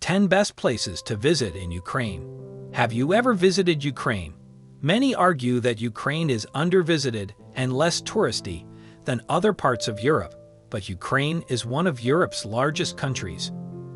10 Best Places to Visit in Ukraine. Have you ever visited Ukraine? Many argue that Ukraine is undervisited and less touristy than other parts of Europe, but Ukraine is one of Europe's largest countries.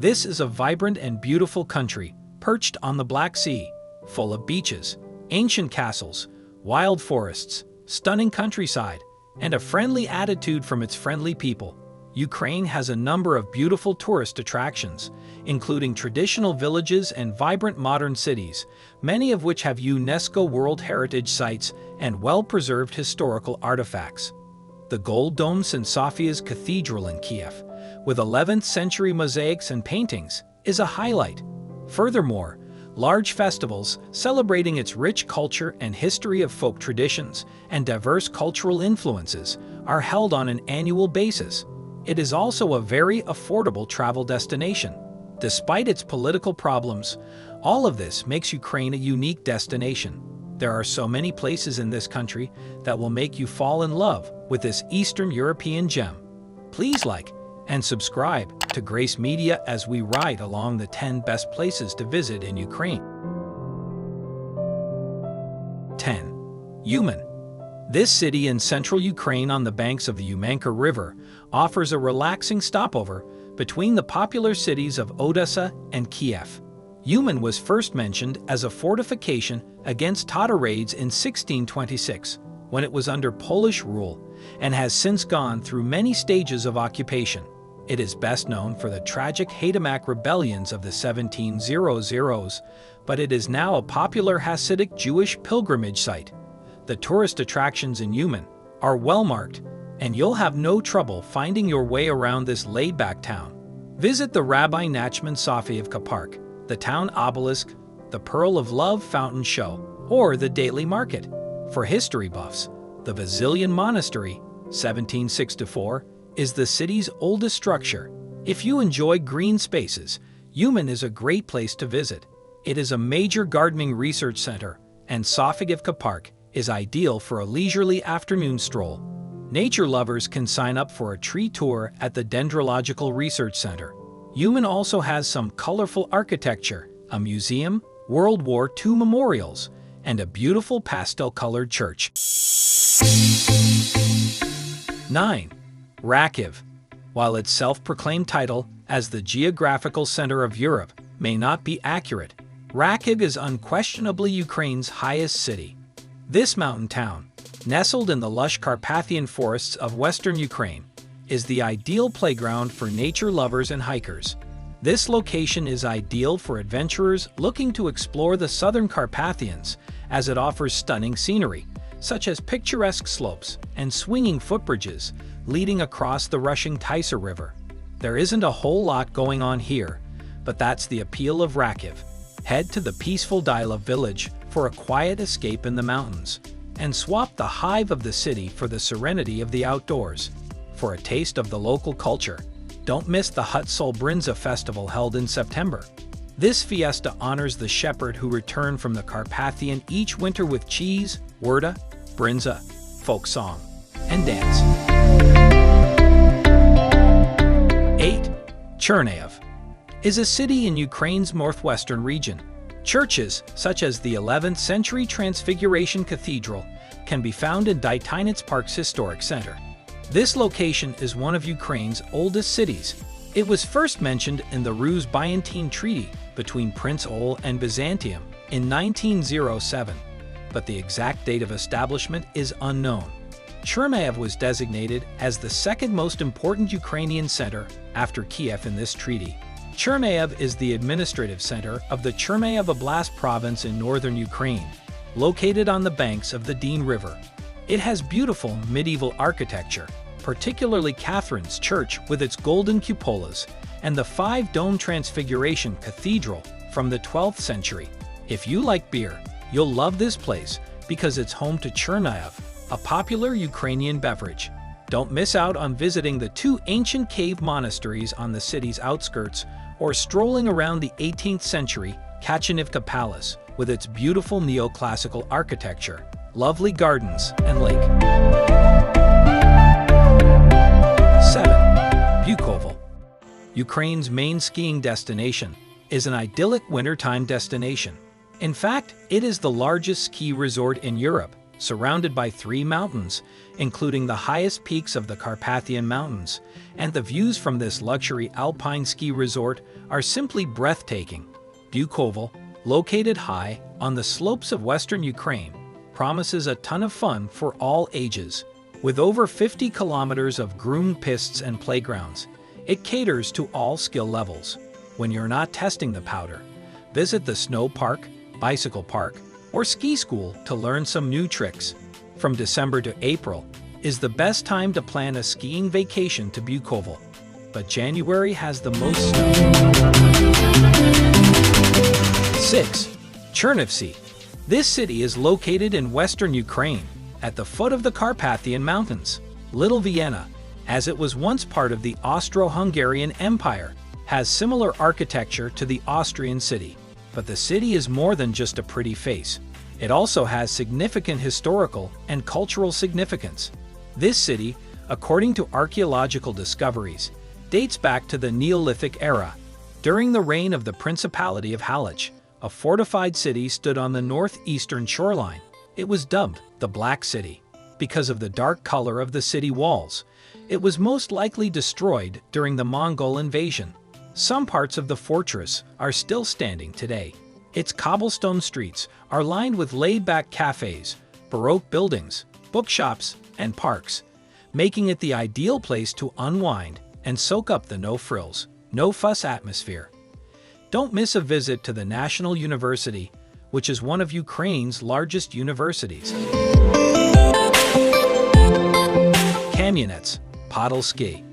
This is a vibrant and beautiful country, perched on the Black Sea, full of beaches, ancient castles, wild forests, stunning countryside, and a friendly attitude from its friendly people. Ukraine has a number of beautiful tourist attractions, including traditional villages and vibrant modern cities, many of which have UNESCO World Heritage Sites and well-preserved historical artifacts. The Gold Dome St. Sophia's Cathedral in Kiev, with 11th-century mosaics and paintings, is a highlight. Furthermore, large festivals celebrating its rich culture and history of folk traditions and diverse cultural influences are held on an annual basis. It is also a very affordable travel destination. Despite its political problems, all of this makes Ukraine a unique destination. There are so many places in this country that will make you fall in love with this Eastern European gem. Please like and subscribe to Grace Media as we ride along the 10 best places to visit in Ukraine. 10. Uman. This city in central Ukraine on the banks of the Umanka River offers a relaxing stopover between the popular cities of Odessa and Kiev. Uman was first mentioned as a fortification against Tatar raids in 1626, when it was under Polish rule, and has since gone through many stages of occupation. It is best known for the tragic Haydamak rebellions of the 1700s, but it is now a popular Hasidic Jewish pilgrimage site. The tourist attractions in Uman are well marked, and you'll have no trouble finding your way around this laid-back town. Visit the Rabbi Nachman Sofievka Park, the town obelisk, the Pearl of Love fountain show, or the daily market. For history buffs, the Vasilian Monastery, 1764, is the city's oldest structure. If you enjoy green spaces, Uman is a great place to visit. It is a major gardening research center, and Sofievka Park is ideal for a leisurely afternoon stroll. Nature lovers can sign up for a tree tour at the Dendrological Research Center. Uman also has some colorful architecture, a museum, World War II memorials, and a beautiful pastel-colored church. 9. Rakiv. While its self-proclaimed title as the geographical center of Europe may not be accurate, Rakiv is unquestionably Ukraine's highest city. This mountain town, nestled in the lush Carpathian forests of western Ukraine, is the ideal playground for nature lovers and hikers. This location is ideal for adventurers looking to explore the southern Carpathians, as it offers stunning scenery, such as picturesque slopes and swinging footbridges leading across the rushing Tisa River. There isn't a whole lot going on here, but that's the appeal of Rakiv. Head to the peaceful Dila village for a quiet escape in the mountains, and swap the hive of the city for the serenity of the outdoors. For a taste of the local culture, don't miss the Hutzol Brinza festival held in September. This fiesta honors the shepherd who returned from the Carpathian each winter with cheese, wurda, brinza, folk song, and dance. 8. Chernihiv is a city in Ukraine's northwestern region. Churches, such as the 11th-century Transfiguration Cathedral, can be found in Dytinets Park's historic center. This location is one of Ukraine's oldest cities. It was first mentioned in the Ruse-Byzantine Treaty between Prince Ogle and Byzantium in 1907, but the exact date of establishment is unknown. Chernihiv was designated as the second most important Ukrainian center after Kiev in this treaty. Chernihiv is the administrative center of the Chernihiv Oblast province in northern Ukraine, located on the banks of the Dyn River. It has beautiful medieval architecture, particularly Catherine's Church with its golden cupolas, and the five-dome Transfiguration Cathedral from the 12th century. If you like beer, you'll love this place because it's home to Chernihiv, a popular Ukrainian beverage. Don't miss out on visiting the two ancient cave monasteries on the city's outskirts, or strolling around the 18th century Kachanivka Palace with its beautiful neoclassical architecture, lovely gardens, and lake. 7. Bukovel. Ukraine's main skiing destination, is an idyllic wintertime destination. In fact, it is the largest ski resort in Europe, surrounded by 3 mountains, including the highest peaks of the Carpathian Mountains, and the views from this luxury alpine ski resort are simply breathtaking. Bukovel, located high on the slopes of western Ukraine, promises a ton of fun for all ages. With over 50 kilometers of groomed pistes and playgrounds, it caters to all skill levels. When you're not testing the powder, visit the snow park, bicycle park, or ski school to learn some new tricks. From December to April is the best time to plan a skiing vacation to Bukovel, but January has the most snow. 6. Chernivtsi. This city is located in western Ukraine, at the foot of the Carpathian Mountains. Little Vienna, as it was once part of the Austro-Hungarian Empire, has similar architecture to the Austrian city. But the city is more than just a pretty face. It also has significant historical and cultural significance. This city, according to archaeological discoveries, dates back to the Neolithic era. During the reign of the Principality of Halych, a fortified city stood on the northeastern shoreline. It was dubbed the Black City because of the dark color of the city walls. It was most likely destroyed during the Mongol invasion. Some parts of the fortress are still standing today. Its cobblestone streets are lined with laid-back cafes, Baroque buildings, bookshops, and parks, making it the ideal place to unwind and soak up the no-frills, no-fuss atmosphere. Don't miss a visit to the National University, which is one of Ukraine's largest universities. Kamyanets-Podilsky.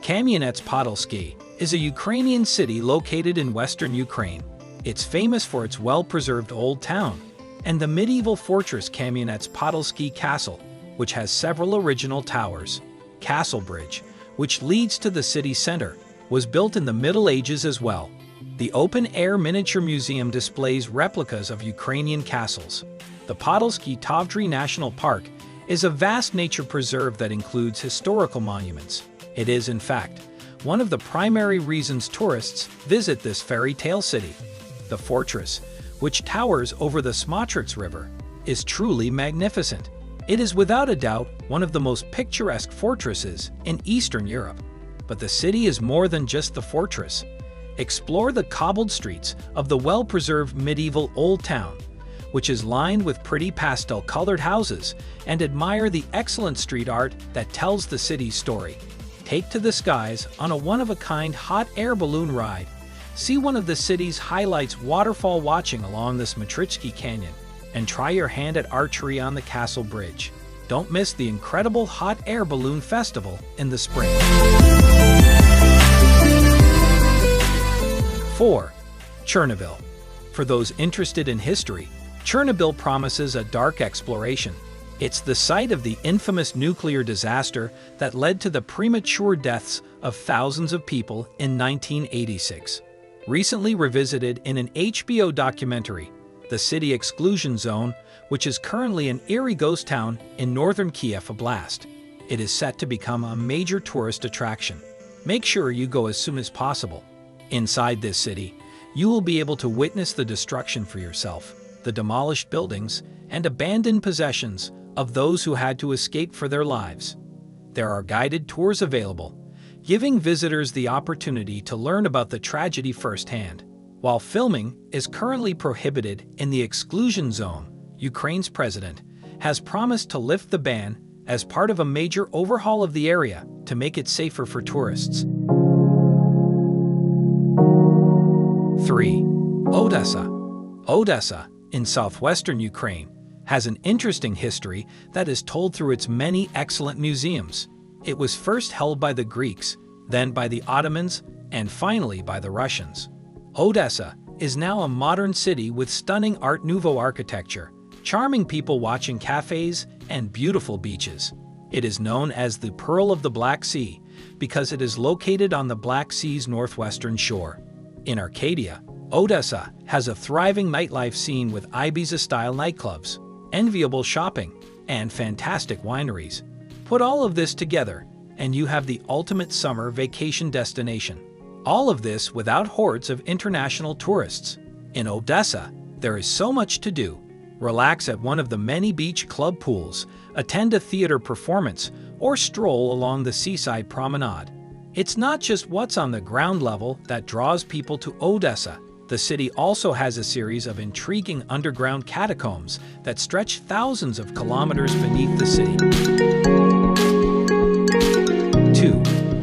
Kamyanets-Podilsky is a Ukrainian city located in western Ukraine. It's famous for its well-preserved old town and the medieval fortress Kamyanets-Podilsky Castle, which has several original towers. Castle Bridge, which leads to the city center, was built in the Middle Ages as well. The open-air miniature museum displays replicas of Ukrainian castles. The Podilsky Tavdry National Park is a vast nature preserve that includes historical monuments. It is, in fact, one of the primary reasons tourists visit this fairy tale city. The fortress, which towers over the Smotrix River, is truly magnificent. It is without a doubt one of the most picturesque fortresses in Eastern Europe. But the city is more than just the fortress. Explore the cobbled streets of the well-preserved medieval Old Town, which is lined with pretty pastel-colored houses, and admire the excellent street art that tells the city's story. Take to the skies on a one-of-a-kind hot air balloon ride. See one of the city's highlights waterfall watching along the Smotritsky Canyon, and try your hand at archery on the Castle Bridge. Don't miss the incredible hot air balloon festival in the spring. 4. Chernobyl. For those interested in history, Chernobyl promises a dark exploration. It's the site of the infamous nuclear disaster that led to the premature deaths of thousands of people in 1986. Recently revisited in an HBO documentary, the city exclusion zone, which is currently an eerie ghost town in northern Kiev Oblast. It is set to become a major tourist attraction. Make sure you go as soon as possible. Inside this city, you will be able to witness the destruction for yourself, the demolished buildings, and abandoned possessions of those who had to escape for their lives. There are guided tours available, giving visitors the opportunity to learn about the tragedy firsthand. While filming is currently prohibited in the exclusion zone, Ukraine's president has promised to lift the ban as part of a major overhaul of the area to make it safer for tourists. 3. Odessa. Odessa, in southwestern Ukraine, has an interesting history that is told through its many excellent museums. It was first held by the Greeks, then by the Ottomans, and finally by the Russians. Odessa is now a modern city with stunning Art Nouveau architecture, charming people watching cafes, and beautiful beaches. It is known as the Pearl of the Black Sea because it is located on the Black Sea's northwestern shore. In Arcadia, Odessa has a thriving nightlife scene with Ibiza-style nightclubs, enviable shopping, and fantastic wineries. Put all of this together, and you have the ultimate summer vacation destination. All of this without hordes of international tourists. In Odessa, there is so much to do. Relax at one of the many beach club pools, attend a theater performance, or stroll along the seaside promenade. It's not just what's on the ground level that draws people to Odessa. The city also has a series of intriguing underground catacombs that stretch thousands of kilometers beneath the city. 2.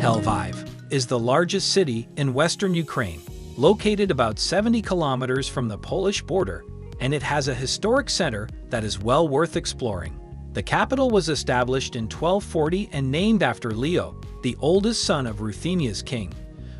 Lviv is the largest city in western Ukraine, located about 70 kilometers from the Polish border, and it has a historic center that is well worth exploring. The capital was established in 1240 and named after Leo, the oldest son of Ruthenia's king,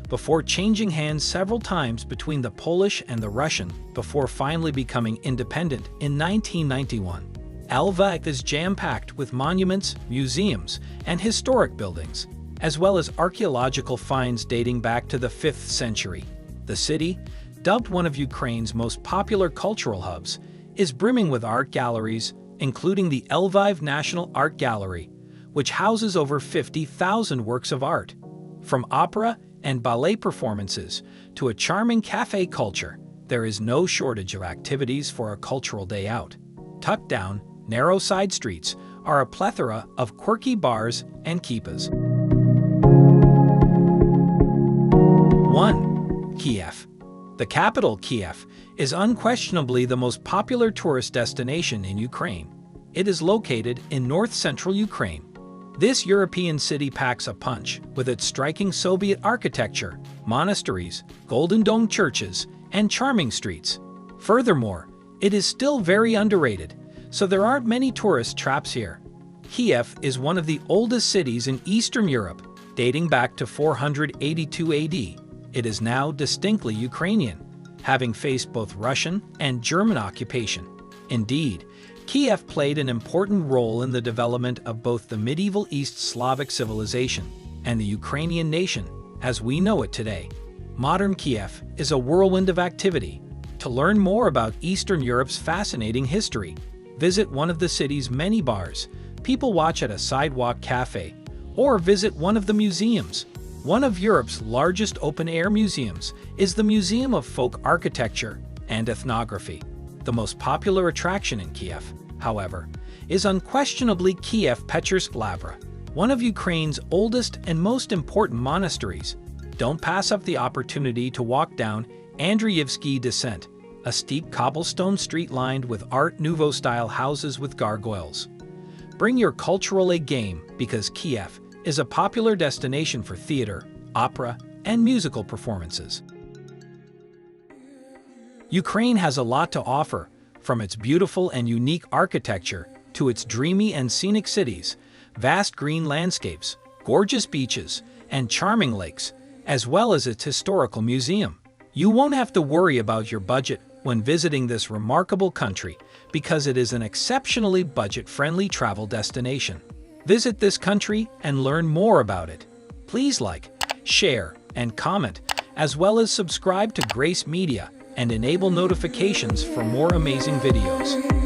before changing hands several times between the Polish and the Russian before finally becoming independent in 1991. Lviv is jam-packed with monuments, museums, and historic buildings, as well as archaeological finds dating back to the 5th century. The city, dubbed one of Ukraine's most popular cultural hubs, is brimming with art galleries, including the Lviv National Art Gallery, which houses over 50,000 works of art. From opera and ballet performances to a charming cafe culture, there is no shortage of activities for a cultural day out. Tucked down, narrow side streets are a plethora of quirky bars and kippas. 1. Kiev. The capital, Kiev, is unquestionably the most popular tourist destination in Ukraine. It is located in north-central Ukraine. This European city packs a punch with its striking Soviet architecture, monasteries, golden dome churches, and charming streets. Furthermore, it is still very underrated, so there aren't many tourist traps here. Kiev is one of the oldest cities in Eastern Europe, dating back to 482 AD. It is now distinctly Ukrainian, having faced both Russian and German occupation. Indeed, Kiev played an important role in the development of both the medieval East Slavic civilization and the Ukrainian nation as we know it today. Modern Kiev is a whirlwind of activity. To learn more about Eastern Europe's fascinating history, visit one of the city's many bars, people watch at a sidewalk cafe, or visit one of the museums. One of Europe's largest open-air museums is the Museum of Folk Architecture and Ethnography. The most popular attraction in Kiev, however, is unquestionably Kiev-Pechersk Lavra, one of Ukraine's oldest and most important monasteries. Don't pass up the opportunity to walk down Andreyevsky Descent, a steep cobblestone street lined with Art Nouveau-style houses with gargoyles. Bring your cultural A game because Kiev is a popular destination for theater, opera, and musical performances. Ukraine has a lot to offer, from its beautiful and unique architecture to its dreamy and scenic cities, vast green landscapes, gorgeous beaches, and charming lakes, as well as its historical museum. You won't have to worry about your budget when visiting this remarkable country because it is an exceptionally budget-friendly travel destination. Visit this country and learn more about it. Please like, share, and comment, as well as subscribe to Grace Media and enable notifications for more amazing videos.